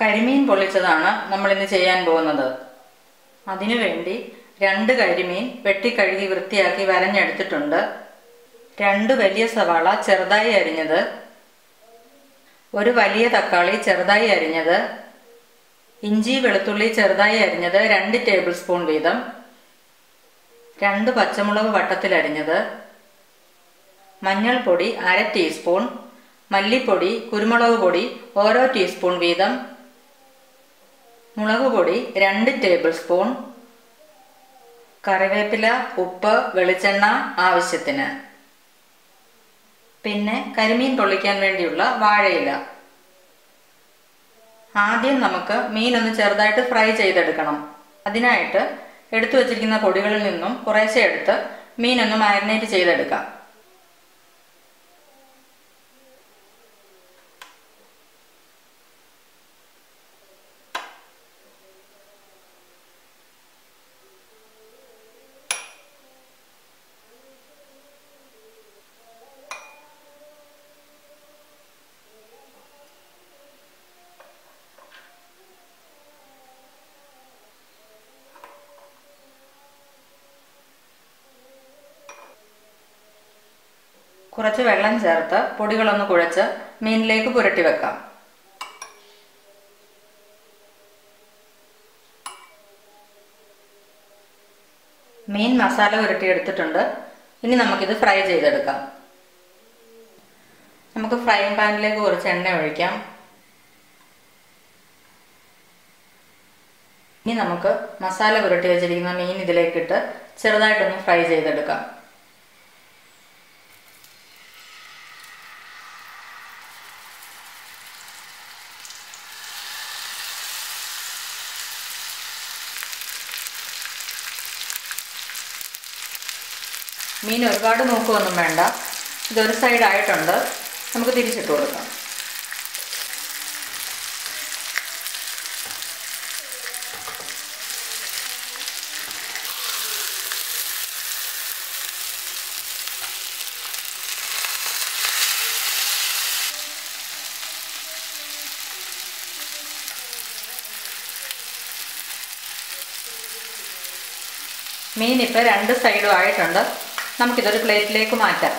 കരിമീൻ പൊള്ളിച്ചതാണ് നമ്മളിന്ന് ചെയ്യാൻ പോകുന്നത്. അതിനുവേണ്ടി 2 കരിമീൻ വെട്ടിക്കഴുകി വൃത്തിയാക്കി വരഞ്ഞെടുത്തിട്ടുണ്ട്. 2 വലിയ സവാള ചെറുതായി അരിഞ്ഞത്, 1 വലിയ തക്കാളി ചെറുതായി അരിഞ്ഞത്, ഇഞ്ചി വെളുത്തുള്ളി ചെറുതായി അരിഞ്ഞത് 2 ടേബിൾ സ്പൂൺ വീതം, 2 പച്ചമുളക് വട്ടത്തിൽ അരിഞ്ഞത്, മഞ്ഞൾപ്പൊടി 1/2 ടീസ്പൂൺ, മല്ലിപ്പൊടി കുരുമുളക് പൊടി ഓരോ ടീസ്പൂൺ വീതം, മുളക് പൊടി 2 ടേബിൾ സ്പൂൺ, കറിവേപ്പില, ഉപ്പ്, വെളിച്ചെണ്ണ ആവശ്യത്തിന്. പിന്നെ കരിമീൻ പൊള്ളിക്കാൻ വേണ്ടിയുള്ള വാഴയില. ആദ്യം നമുക്ക് മീനൊന്ന് ചെറുതായിട്ട് ഫ്രൈ ചെയ്തെടുക്കണം. അതിനായിട്ട് എടുത്തു വച്ചിരിക്കുന്ന പൊടികളിൽ നിന്നും കുറേശ്ശെ എടുത്ത് മീനൊന്ന് മാരിനേറ്റ് ചെയ്തെടുക്കാം. കുറച്ച് വെള്ളം ചേർത്ത് പൊടികളൊന്ന് കുഴച്ച് മീനിലേക്ക് പുരട്ടി വെക്കാം. മീൻ മസാല പുരട്ടിയെടുത്തിട്ടുണ്ട്. ഇനി നമുക്കിത് ഫ്രൈ ചെയ്തെടുക്കാം. നമുക്ക് ഫ്രൈയിങ് പാനിലേക്ക് കുറച്ച് എണ്ണ ഒഴിക്കാം. ഇനി നമുക്ക് മസാല പുരട്ടി വെച്ചിരിക്കുന്ന മീൻ ഇതിലേക്കിട്ട് ചെറുതായിട്ടൊന്ന് ഫ്രൈ ചെയ്തെടുക്കാം. മീൻ ഒരുപാട് മൂക്കൊന്നും വേണ്ട. ഇതൊരു സൈഡായിട്ടുണ്ട്. നമുക്ക് തിരിച്ചിട്ട് കൊടുക്കാം. മീൻ ഇപ്പോൾ 2 സൈഡും ആയിട്ടുണ്ട്. നമുക്കിതൊരു പ്ലേറ്റിലേക്ക് മാറ്റാം.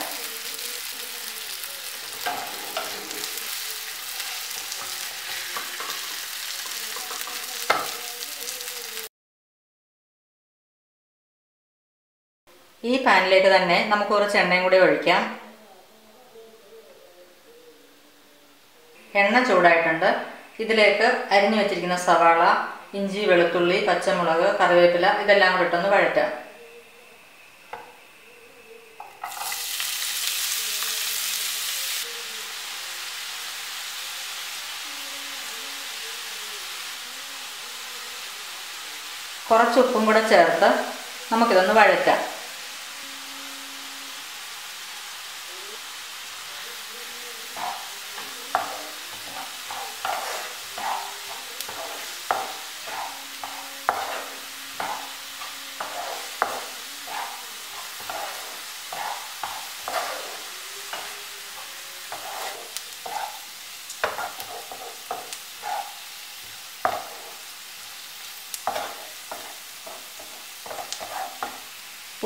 ഈ പാനിലേക്ക് തന്നെ നമുക്ക് കുറച്ച് എണ്ണയും കൂടി ഒഴിക്കാം. എണ്ണ ചൂടായിട്ടുണ്ട്. ഇതിലേക്ക് അരിഞ്ഞു വെച്ചിരിക്കുന്ന സവാള, ഇഞ്ചി വെളുത്തുള്ളി പച്ചമുളക് കറിവേപ്പില ഇതെല്ലാം കൂടി ഇട്ടൊന്ന് വഴറ്റാം. കുറച്ച് ഉപ്പും കൂടെ ചേർത്ത് നമുക്കിതൊന്ന് വഴറ്റാം.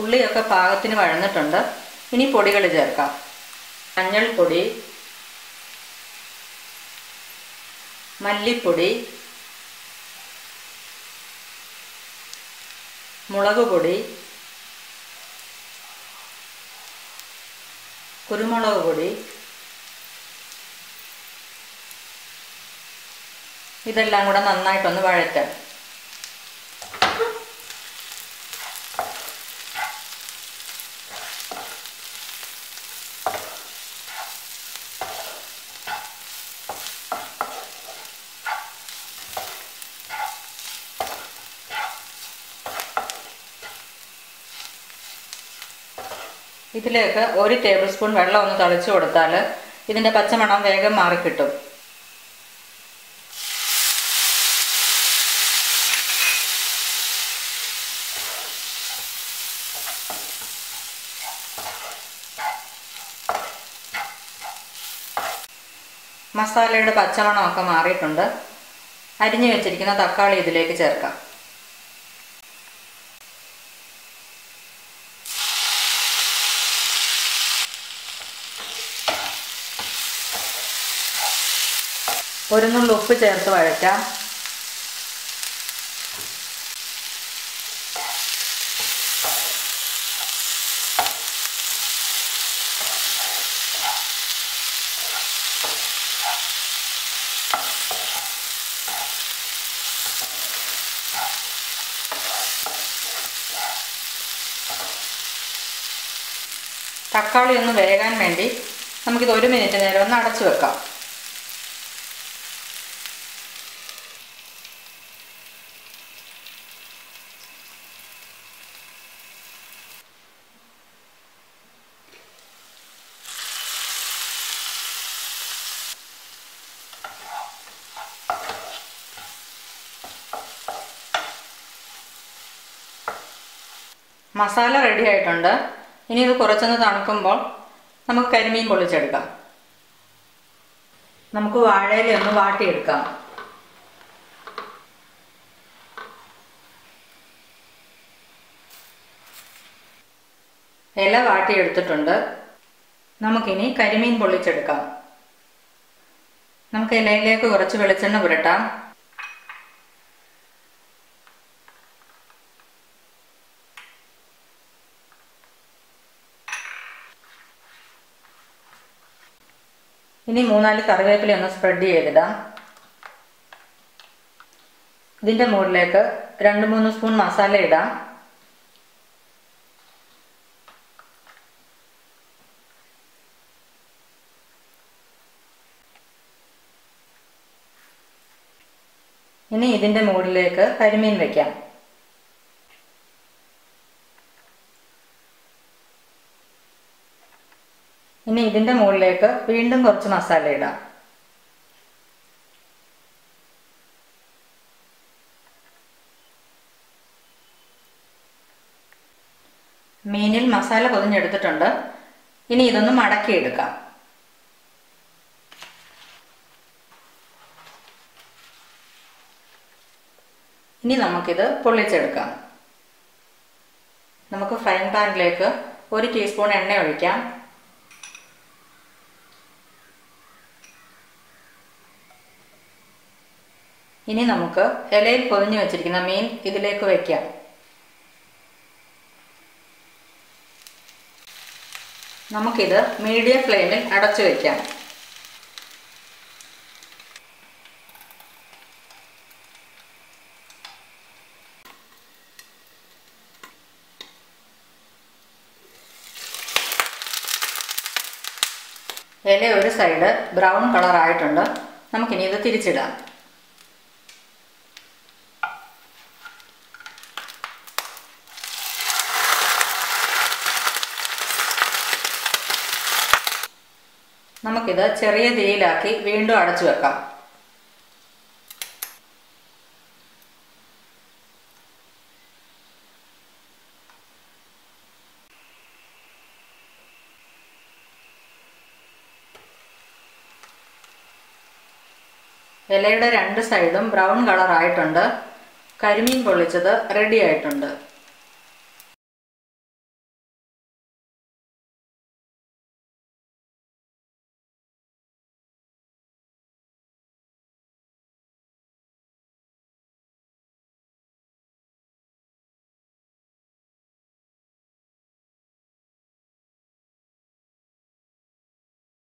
ഉള്ളിയൊക്കെ പാകത്തിന് വഴന്നിട്ടുണ്ട്. ഇനി പൊടികൾ ചേർക്കാം. മഞ്ഞൾപ്പൊടി, മല്ലിപ്പൊടി, മുളക് പൊടി, കുരുമുളക് പൊടി ഇതെല്ലാം കൂടെ നന്നായിട്ടൊന്ന് വഴറ്റാം. ഇതിലേക്ക് 1 ടേബിൾ സ്പൂൺ വെള്ളം ഒന്ന് തളിച്ചു കൊടുത്താൽ ഇതിൻ്റെ പച്ചമണം വേഗം മാറിക്കിട്ടും. മസാലയുടെ പച്ചമണമൊക്കെ മാറിയിട്ടുണ്ട്. അരിഞ്ഞു വെച്ചിരിക്കുന്ന തക്കാളി ഇതിലേക്ക് ചേർക്കാം. ഒരു നുള്ളു ഉപ്പ് ചേർത്ത് വഴറ്റാം. തക്കാളി ഒന്ന് വേകാൻ വേണ്ടി നമുക്കിത് 1 മിനിറ്റ് നേരം ഒന്ന് അടച്ചു വെക്കാം. മസാല റെഡി ആയിട്ടുണ്ട്. ഇനി ഇത് കുറച്ചൊന്ന് തണുക്കുമ്പോൾ നമുക്ക് കരിമീൻ പൊള്ളിച്ചെടുക്കാം. നമുക്ക് വാഴയില ഒന്ന് വാട്ടിയെടുക്കാം. ഇല വാട്ടിയെടുത്തിട്ടുണ്ട്. നമുക്കിനി കരിമീൻ പൊള്ളിച്ചെടുക്കാം. നമുക്ക് ഇലയിലേക്ക് കുറച്ച് വെളിച്ചെണ്ണ പുരട്ടാം. ഇനി 3-4 കറിവേപ്പില ഒന്ന് സ്പ്രെഡ് ചെയ്തിടാം. ഇതിൻ്റെ മുകളിലേക്ക് 2-3 സ്പൂൺ മസാല ഇടാം. ഇനി ഇതിൻ്റെ മുകളിലേക്ക് കരിമീൻ വയ്ക്കാം. ഇനി ഇതിൻ്റെ മുകളിലേക്ക് വീണ്ടും കുറച്ച് മസാല ഇടാം. മീനിൽ മസാല പൊതിഞ്ഞെടുത്തിട്ടുണ്ട്. ഇനി ഇതൊന്ന് മടക്കിയെടുക്കാം. ഇനി നമുക്കിത് പൊള്ളിച്ചെടുക്കാം. നമുക്ക് ഫ്രൈങ് പാനിലേക്ക് 1 ടീസ്പൂൺ എണ്ണ ഒഴിക്കാം. ഇനി നമുക്ക് ഇലയിൽ പൊതിഞ്ഞു വെച്ചിരിക്കുന്ന മീൻ ഇതിലേക്ക് വയ്ക്കാം. നമുക്കിത് മീഡിയം ഫ്ലെയിമിൽ അടച്ചു വയ്ക്കാം. ഇല ഒരു സൈഡ് ബ്രൗൺ കളർ ആയിട്ടുണ്ട്. നമുക്കിനി ഇത് തിരിച്ചിടാം. നമുക്കിത് ചെറിയ തീയിലാക്കി വീണ്ടും അടച്ചു വെക്കാം. ഇലയുടെ 2 സൈഡും ബ്രൗൺ കളർ ആയിട്ടുണ്ട്. കരിമീൻ പൊള്ളിച്ചത് റെഡി ആയിട്ടുണ്ട്.